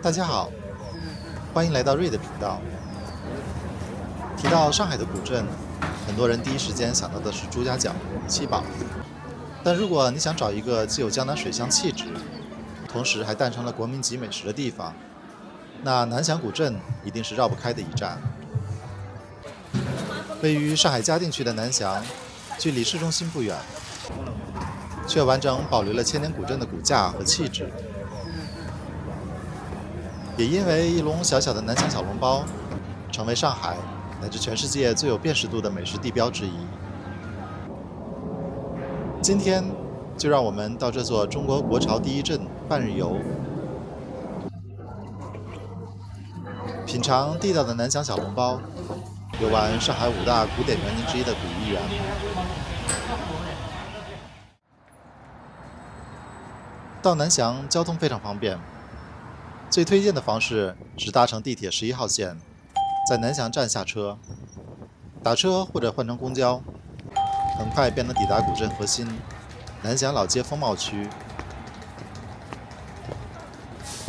大家好，欢迎来到瑞的频道。提到上海的古镇，很多人第一时间想到的是朱家角、七宝。但如果你想找一个既有江南水乡气质，同时还诞生了国民级美食的地方，那南翔古镇一定是绕不开的一站。位于上海嘉定区的南翔，距离市中心不远，却完整保留了千年古镇的骨架和气质。也因为一笼小小的南翔小笼包，成为上海乃至全世界最有辨识度的美食地标之一。今天就让我们到这座中国国潮第一镇半日游，品尝地道的南翔小笼包，游玩上海5大古典园林之一的古漪园。到南翔交通非常方便，最推荐的方式是搭乘地铁11号线，在南翔站下车，打车或者换乘公交，很快便能抵达古镇核心南翔老街风貌区。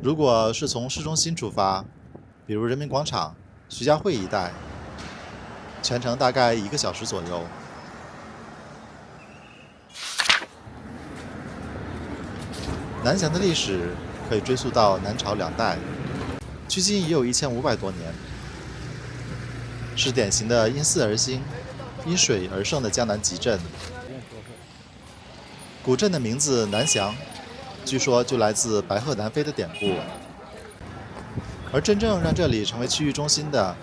如果是从市中心出发，比如人民广场、徐家汇一带，全程大概1个小时左右。南翔的历史可以追溯到南朝2代，距今已有1500多年，是典型的因四而兴、因水而盛的江南集镇。古镇的名字南翔，据说就来自白鹤南飞的典故。而真正让这里成为区域中心的，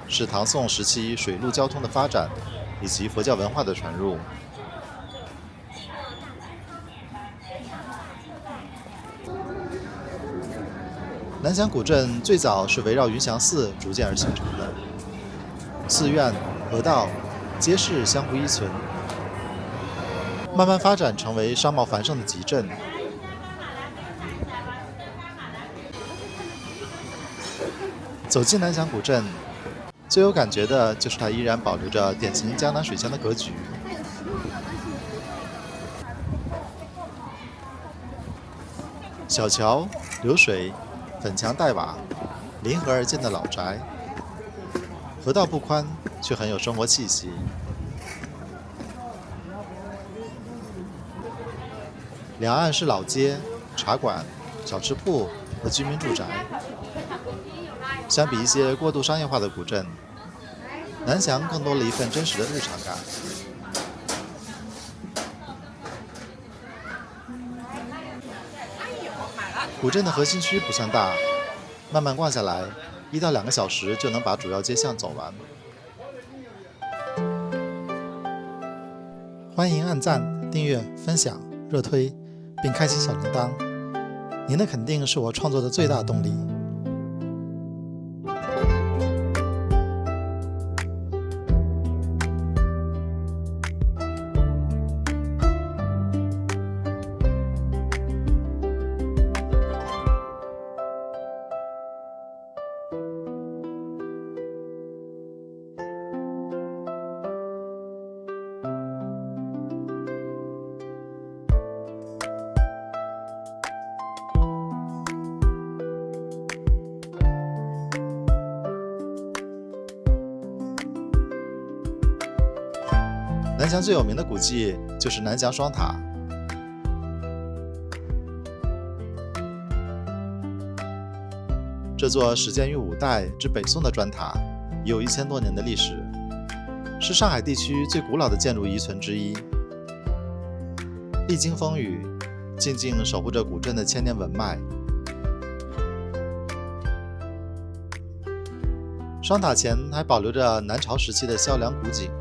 是唐宋时期水陆交通的发展，以及佛教文化的传入。南翔古镇最早是围绕云祥寺逐渐而形成的，寺院、河道、街市相互依存，慢慢发展成为商贸繁盛的集镇。走进南翔古镇，最有感觉的就是它依然保留着典型江南水乡的格局。小桥、流水、粉墙黛瓦，临河而建的老宅，河道不宽，却很有生活气息。两岸是老街、茶馆、小吃铺和居民住宅。相比一些过度商业化的古镇，南翔更多了一份真实的日常感。古镇的核心区不算大，慢慢逛下来，1到2个小时就能把主要街巷走完。欢迎按赞、订阅、分享、热推，并开启小铃铛，您的肯定是我创作的最大动力。南翔最有名的古迹就是南翔双塔。这座始建于5代至北宋的砖塔，已有1000多年的历史，是上海地区最古老的建筑遗存之一。历经风雨，静静守护着古镇的千年文脉。双塔前还保留着南朝时期的萧梁古井。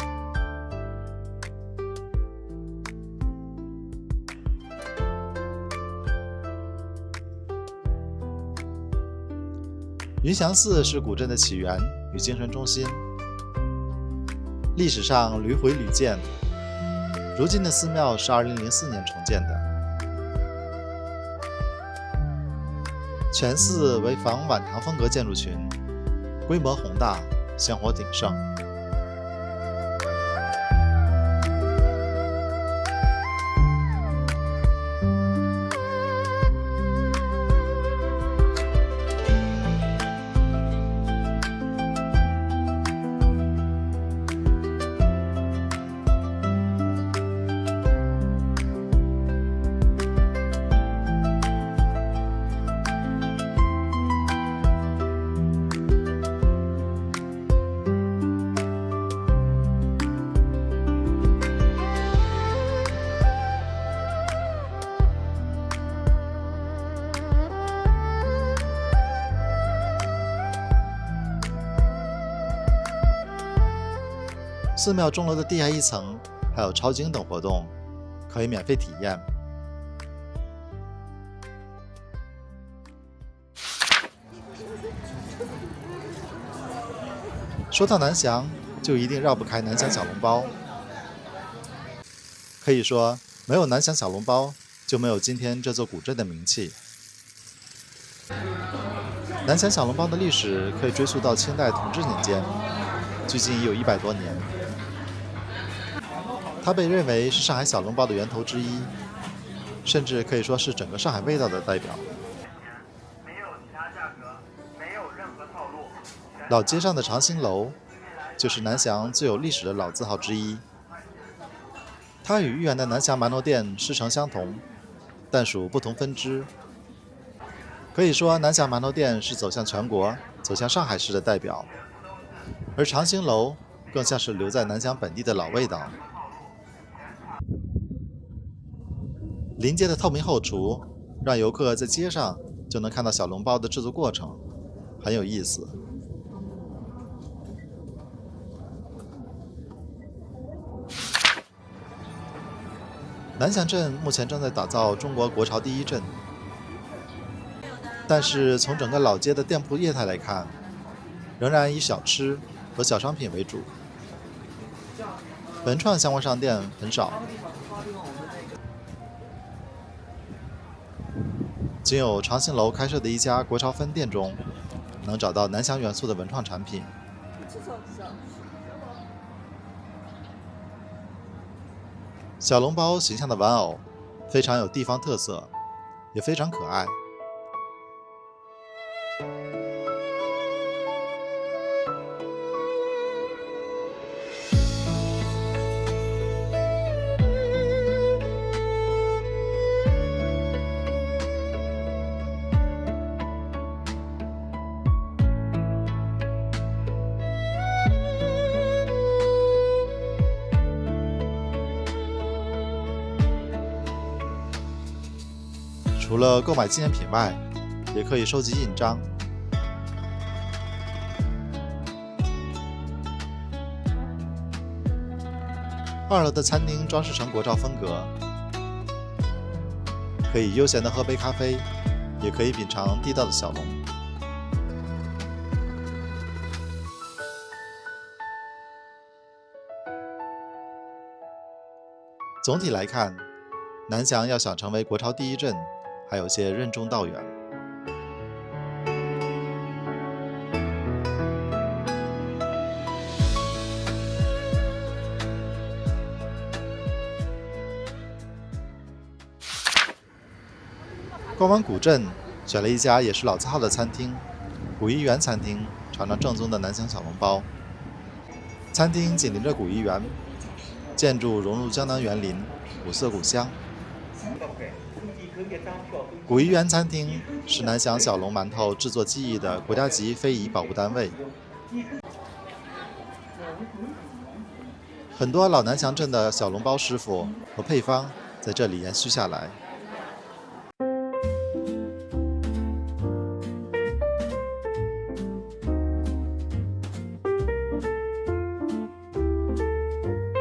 云祥寺是古镇的起源与精神中心，历史上屡毁屡建，如今的寺庙是2004年重建的。全寺为仿晚唐风格建筑群，规模宏大，香火鼎盛。寺庙钟楼的地下一层还有抄经等活动，可以免费体验。说到南翔，就一定绕不开南翔小笼包。可以说，没有南翔小笼包，就没有今天这座古镇的名气。南翔小笼包的历史可以追溯到清代同治年间，距今已有100多年。它被认为是上海小笼包的源头之一，甚至可以说是整个上海味道的代表。老街上的长兴楼，就是南翔最有历史的老字号之一。它与豫园的南翔馒头店师承相同，但属不同分支。可以说，南翔馒头店是走向全国、走向上海市的代表，而长兴楼更像是留在南翔本地的老味道。临街的透明后厨，让游客在街上就能看到小笼包的制作过程，很有意思。南翔镇目前正在打造中国国潮第1镇，但是从整个老街的店铺业态来看，仍然以小吃和小商品为主，文创相关商店很少，仅有长兴楼开设的一家国潮分店中，能找到南翔元素的文创产品。小笼包形象的玩偶非常有地方特色，也非常可爱。除了购买纪念品外，也可以收集印章。2楼的餐厅装饰成国潮风格，可以悠闲地喝杯咖啡，也可以品尝地道的小笼。总体来看，南翔要想成为国潮第1镇，还有些任重道远。逛完古镇，选了一家也是老字号的餐厅——古怡园餐厅，尝尝正宗的南翔小笼包。餐厅紧邻着古怡园，建筑融入江南园林，古色古香。古怡园餐厅是南翔小笼馒头制作技艺的国家级非遗保护单位，很多老南翔镇的小笼包师傅和配方在这里延续下来。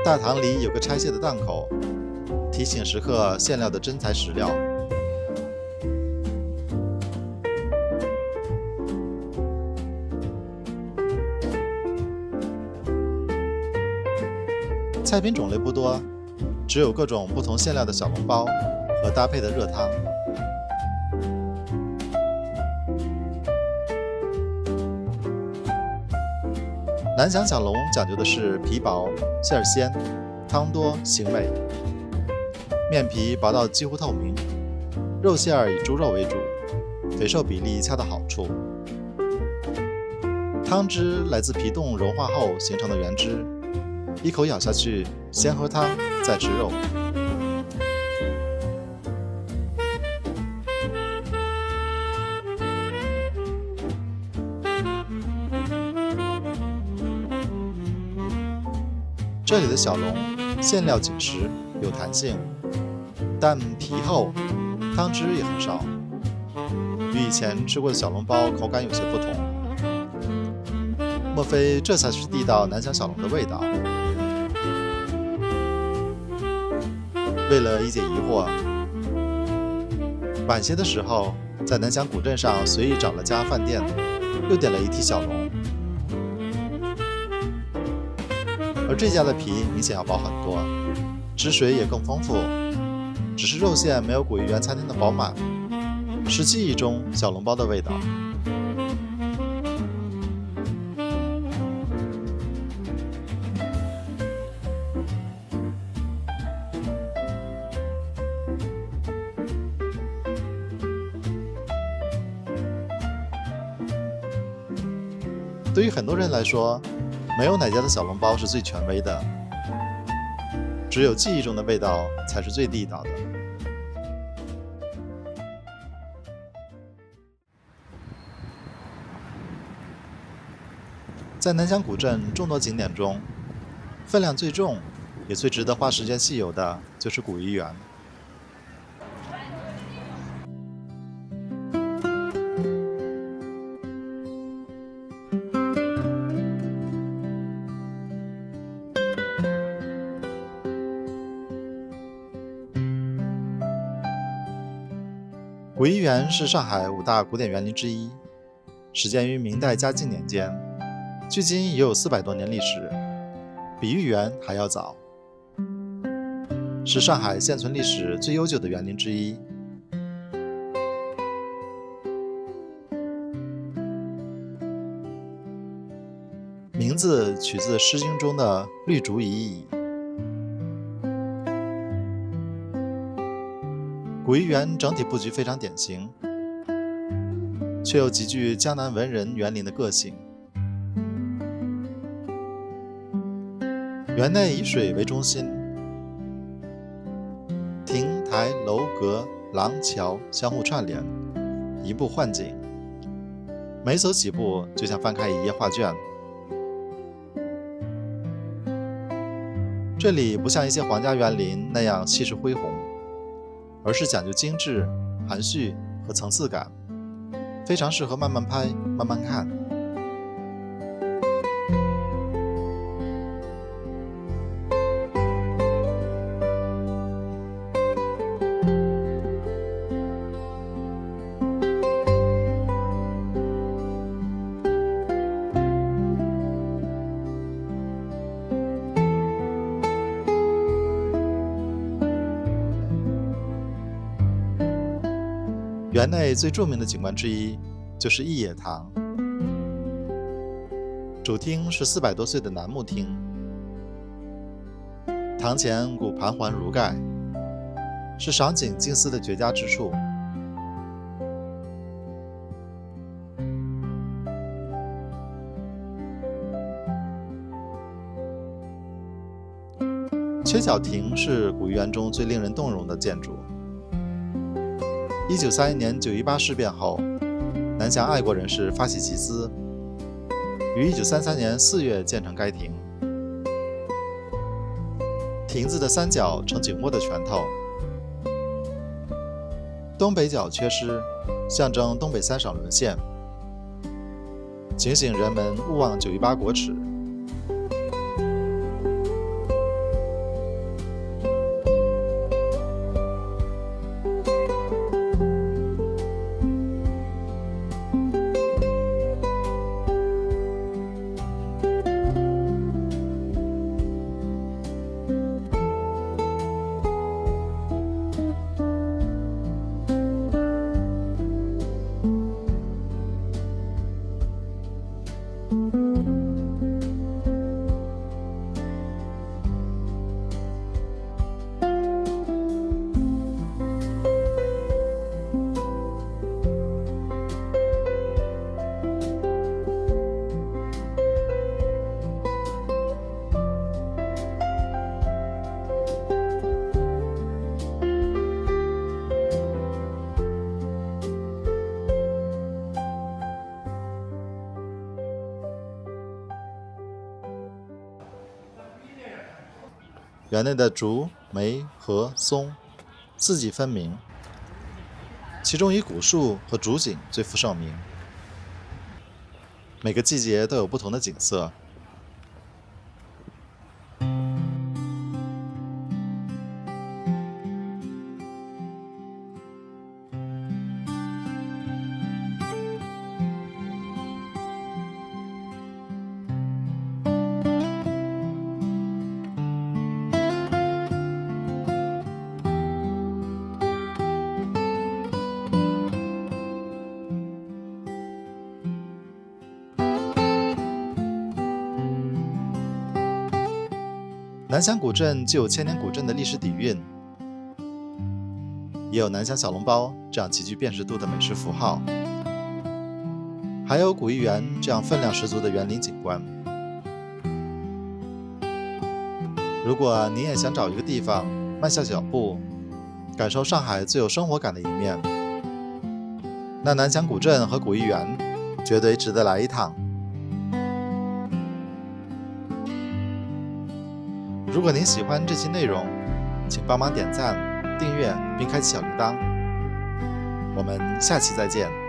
大堂里有个拆卸的档口，提醒食客馅料的真材实料。菜品种类不多，只有各种不同馅料的小笼包和搭配的热汤。南翔小笼讲究的是皮薄、馅儿鲜、汤多、形美。面皮薄到几乎透明，肉馅儿以猪肉为主，肥瘦比例恰到好处。汤汁来自皮冻融化后形成的原汁，一口咬下去，先喝汤，再吃肉。这里的小笼馅料紧实，有弹性，但皮厚，汤汁也很少，与以前吃过的小笼包口感有些不同。莫非这才是地道南翔小笼的味道？为了一解疑惑，晚些的时候在南翔古镇上随意找了家饭店，又点了一屉小笼。而这家的皮明显要薄很多，汁水也更丰富，只是肉馅没有古玉园餐厅的饱满，是记忆中小笼包的味道。对于很多人来说，没有哪家的小笼包是最权威的，只有记忆中的味道才是最地道的。在南翔古镇众多景点中，分量最重也最值得花时间细游的就是古鱼园。古鱼园是上海5大古典园林之一，始建于明代嘉靖年间，距今已有400多年历史，比豫园还要早，是上海现存历史最悠久的园林之一。名字取自《诗经》中的“绿竹旖旎”。古鱼园整体布局非常典型，却又极具江南文人园林的个性。园内以水为中心，亭台楼阁廊桥相互串联，移步换景，每走几步就像翻开一页画卷。这里不像一些皇家园林那样气势恢宏，而是讲究精致、含蓄和层次感，非常适合慢慢拍、慢慢看。园内最著名的景观之一就是一野堂，主厅是400多岁的楠木厅，堂前古盘环如盖，是赏景静思的绝佳之处。缺角亭是古鱼园中最令人动容的建筑。1931年9·18事变后，南翔爱国人士发起集资，于1933年4月建成该亭。亭子的3角呈紧握的拳头，东北角缺失，象征东北3省沦陷，警醒人们勿忘9·18国耻。园内的竹、梅、荷、松四季分明，其中以古树和竹景最负盛名。每个季节都有不同的景色。南翔古镇既有千年古镇的历史底蕴，也有南翔小笼包这样极具辨识度的美食符号，还有古艺园这样分量十足的园林景观。如果你也想找一个地方慢下脚步，感受上海最有生活感的一面，那南翔古镇和古艺园绝对值得来一趟。如果您喜欢这期内容，请帮忙点赞、订阅并开启小铃铛。我们下期再见。